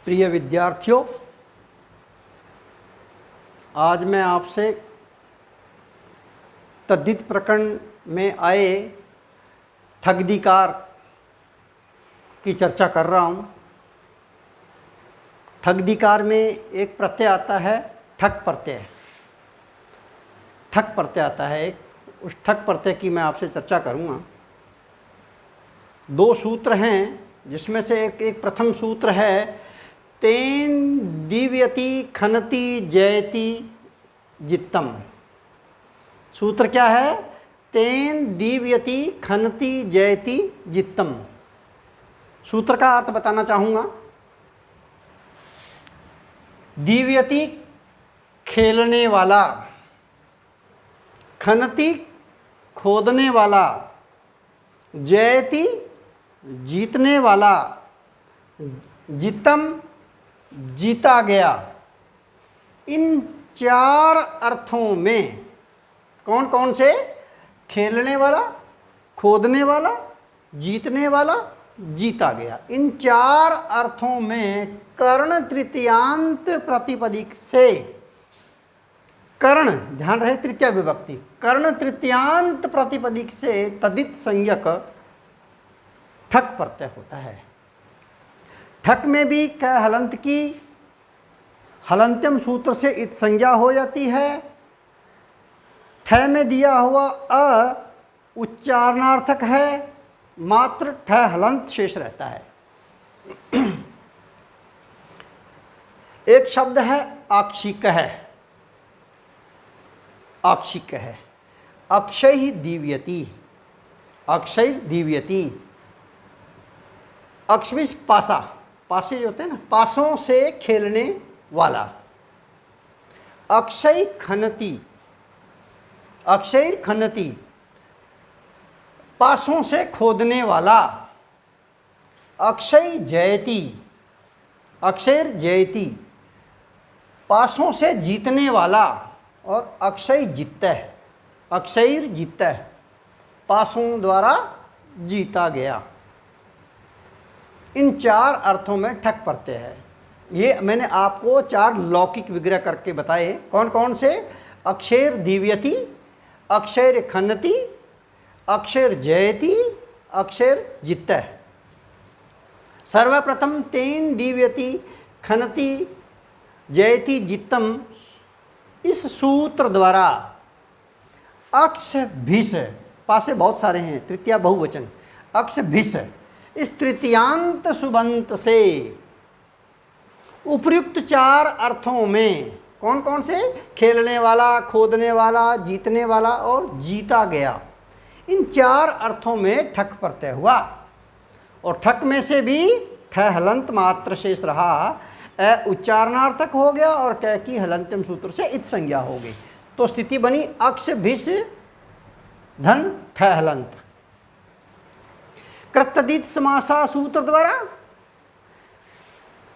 प्रिय विद्यार्थियों, आज मैं आपसे तद्धित प्रकरण में आए ठगदिकार की चर्चा कर रहा हूँ। ठगदिकार में एक प्रत्यय आता है ठक प्रत्यय। ठक प्रत्यय आता है एक, उस ठक प्रत्यय की मैं आपसे चर्चा करूँगा। दो सूत्र हैं जिसमें से एक प्रथम सूत्र है तेन दीव्यति खनति जयति जित्तम। सूत्र क्या है? तेन दीव्यति खनति जयति जित्तम। सूत्र का अर्थ बताना चाहूँगा। दीव्यति खेलने वाला, खनति खोदने वाला, जयति जीतने वाला, जितम जीता गया। इन चार अर्थों में कौन कौन से? खेलने वाला, खोदने वाला, जीतने वाला, जीता गया। इन चार अर्थों में कर्ण तृतीयांत प्रातिपदिक से, कर्ण ध्यान रहे तृतीया विभक्ति, कर्ण तृतीयांत प्रातिपदिक से तद्धित संज्ञक ठक प्रत्यय होता है। ठक में भी क हलंत की हलंत्यम सूत्र से इत संज्ञा हो जाती है। ठ में दिया हुआ अ उच्चारणार्थक है, मात्र ठ हलंत शेष रहता है। एक शब्द है आक्षिक है, आक्षिक है। अक्षय दीव्यति, अक्षय दीव्यति। अक्ष में पासा, पासे जो होते हैं ना, पासों से खेलने वाला। अक्षय खनति, अक्षय खनति, पासों से खोदने वाला। अक्षय जयति, अक्षय जयति, पासों से जीतने वाला। और अक्षय जित्तः, अक्षय जित्तः, पासों द्वारा जीता गया। इन चार अर्थों में ठक प्रत्यय है। ये मैंने आपको चार लौकिक विग्रह करके बताए। कौन कौन से? अक्षर दीव्यति, अक्षर खनति, अक्षर जयति, अक्षर जित्तः। सर्वप्रथम तेन दीव्यति खनति जयति जित्तम, इस सूत्र द्वारा अक्ष भिष, पासे बहुत सारे हैं, तृतीया बहुवचन, अक्ष भिष, इस तृतीयांत सुबंत से उपर्युक्त चार अर्थों में कौन कौन से? खेलने वाला, खोदने वाला, जीतने वाला और जीता गया। इन चार अर्थों में ठक प्रत्यय हुआ। और ठक में से भी ठ हलंत मात्र शेष रहा, अ उच्चारणार्थक हो गया और क की हलंत्यम सूत्र से इत संज्ञा हो गई। तो स्थिति बनी अक्ष भिष धन ठ हलंत। कृतदित समासा सूत्र द्वारा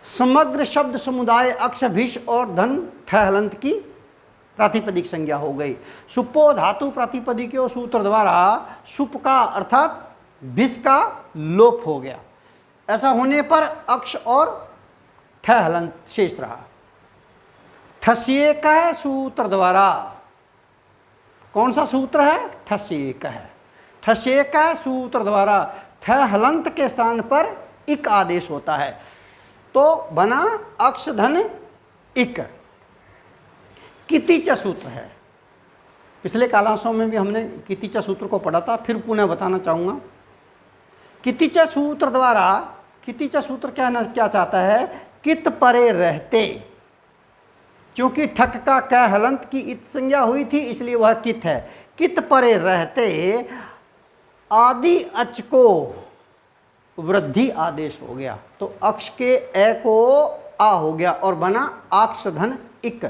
समग्र शब्द समुदाय अक्ष भिष और धन ठ हलंत की प्रातिपदिक संज्ञा हो गई। सुपो धातु प्रातिपदिकों सूत्र द्वारा सुप का अर्थात भिष का लोप हो गया। ऐसा होने पर अक्ष और ठ हलंत शेष रहा। ठस्येक है सूत्र द्वारा, कौन सा सूत्र है? ठस्येक है। ठस्येक है सूत्र द्वारा ठ हलंत के स्थान पर इक आदेश होता है, तो बना अक्ष धन इक। कितिच सूत्र है। पिछले कालांशों में भी हमने कितिच सूत्र को पढ़ा था, फिर पुनः बताना चाहूँगा। कितिच सूत्र द्वारा, कितिच सूत्र क्या चाहता है? कित परे रहते। क्योंकि ठक का क हलंत की इत संज्ञा हुई थी, इसलिए वह कित है। कित परे रहते आदि अच को वृद्धि आदेश हो गया, तो अक्ष के ए को आ हो गया और बना अक्ष धन इक।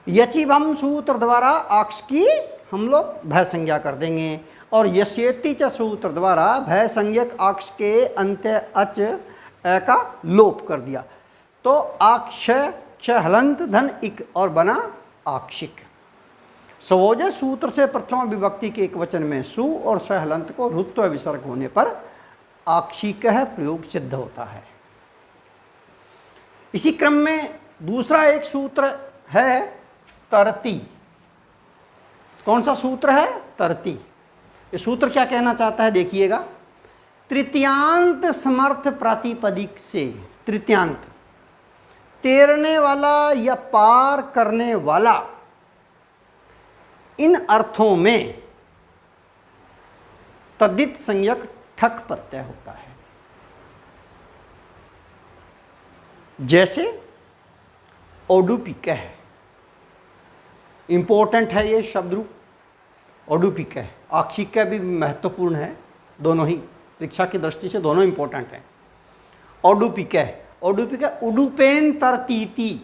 यचिभम सूत्र द्वारा अक्ष की हम लोग भय संज्ञा कर देंगे। और यस्येति च सूत्र द्वारा भय संज्ञक अक्ष के अंत्य अच ए का लोप कर दिया, तो अक्ष क्ष हलंत धन इक और बना आक्षिक। स्वोजस सूत्र से प्रथम विभक्ति के एक वचन में सु और स हलंत को रुत्व विसर्ग होने पर आक्षिक प्रयोग सिद्ध होता है। इसी क्रम में दूसरा एक सूत्र है तरती। कौन सा सूत्र है? तरती। ये सूत्र क्या कहना चाहता है देखिएगा, तृतीयांत समर्थ प्रातिपदिक से, तृतीयांत तैरने वाला या पार करने वाला, इन अर्थों में तद्धित संज्ञक ठक प्रत्यय होता है। जैसे औडुपिकः, इंपॉर्टेंट है ये शब्द रूप, औडुपिकः। आक्षिका भी महत्वपूर्ण है, दोनों ही परीक्षा की दृष्टि से दोनों इंपॉर्टेंट हैं। औडुपिकः, औडुपिकः उडुपेन तरतीति,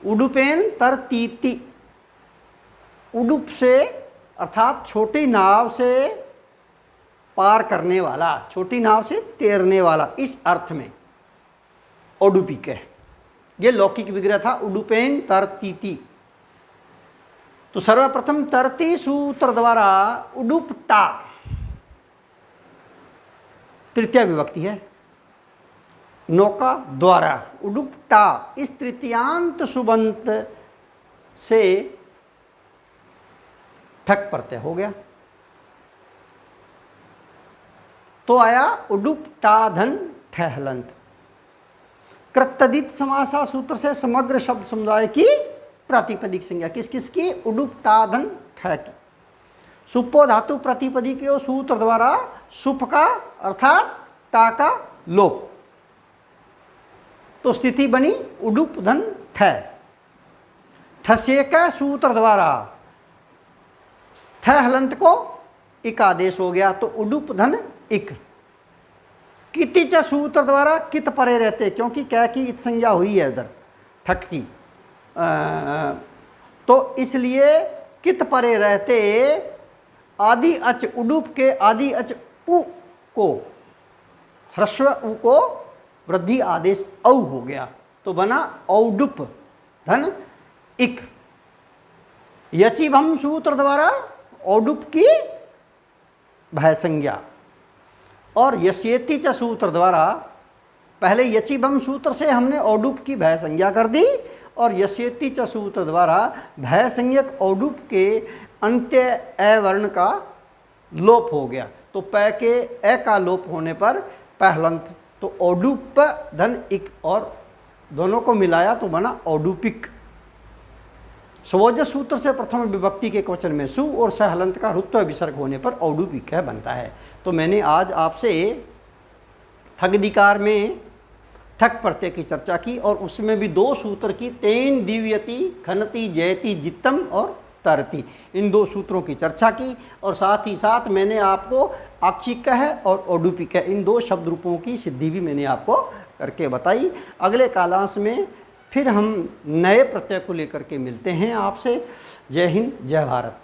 उडुपेन तरतीति, उडुप से अर्थात छोटी नाव से पार करने वाला, छोटी नाव से तैरने वाला, इस अर्थ में औडुपिकः। ये लौकिक विग्रह था, उडुपेन तरतीति। तो सर्वप्रथम तरती सूत्र द्वारा उडुपटा, तृतीय विभक्ति है, नौका द्वारा, उडुपटा, इस तृतीयांत सुबंत से ठक प्रत्यय हो गया। तो आया उडुपटाधन ठहलंत। कृतदित समासा सूत्र से समग्र शब्द समुदाय की प्रातिपदिक संज्ञा, किस किस की? उडुपटाधन ठह की। सुपो धातु प्रतिपदिक सूत्र द्वारा सुप का अर्थात टा का लोप, तो स्थिति बनी उडुप धन ठह। ठसे का सूत्र द्वारा ठह हलंत को इक आदेश हो गया, तो उडुप धन इक। कितिच सूत्र द्वारा कित परे रहते, क्योंकि क्या की इत संज्ञा हुई है उधर ठक की, तो इसलिए कित परे रहते आदि अच, उडुप के आदि अच उ को, ह्रस्व उ को वृद्धि आदेश औ हो गया, तो बना औडुप धन इक। यचिभम सूत्र द्वारा औडुप की भय संज्ञा, और यस्येति च सूत्र द्वारा, पहले यचिभम सूत्र से हमने औडुप की भय संज्ञा कर दी, और यस्येति च सूत्र द्वारा भय संज्ञक औडुप के अंत्य ए वर्ण का लोप हो गया, तो पै के ए का लोप होने पर पहलंत, तो औडुप धन इक, और दोनों को मिलाया तो बना औडुपिक। स्वोज सूत्र से प्रथम विभक्ति के क्वचन में सु और सहलंत का रुत्व विसर्ग होने पर औडुपिक बनता है। तो मैंने आज आपसे ठगदिकार में ठक प्रत्यय की चर्चा की, और उसमें भी दो सूत्र की, तेन दिव्यति खनति जयति जित्तम और तरति, इन दो सूत्रों की चर्चा की, और साथ ही साथ मैंने आपको आक्षिकः और औडुपिकः इन दो शब्द रूपों की सिद्धि भी मैंने आपको करके बताई। अगले कालांश में फिर हम नए प्रत्यय को लेकर के मिलते हैं आपसे। जय हिंद, जय भारत।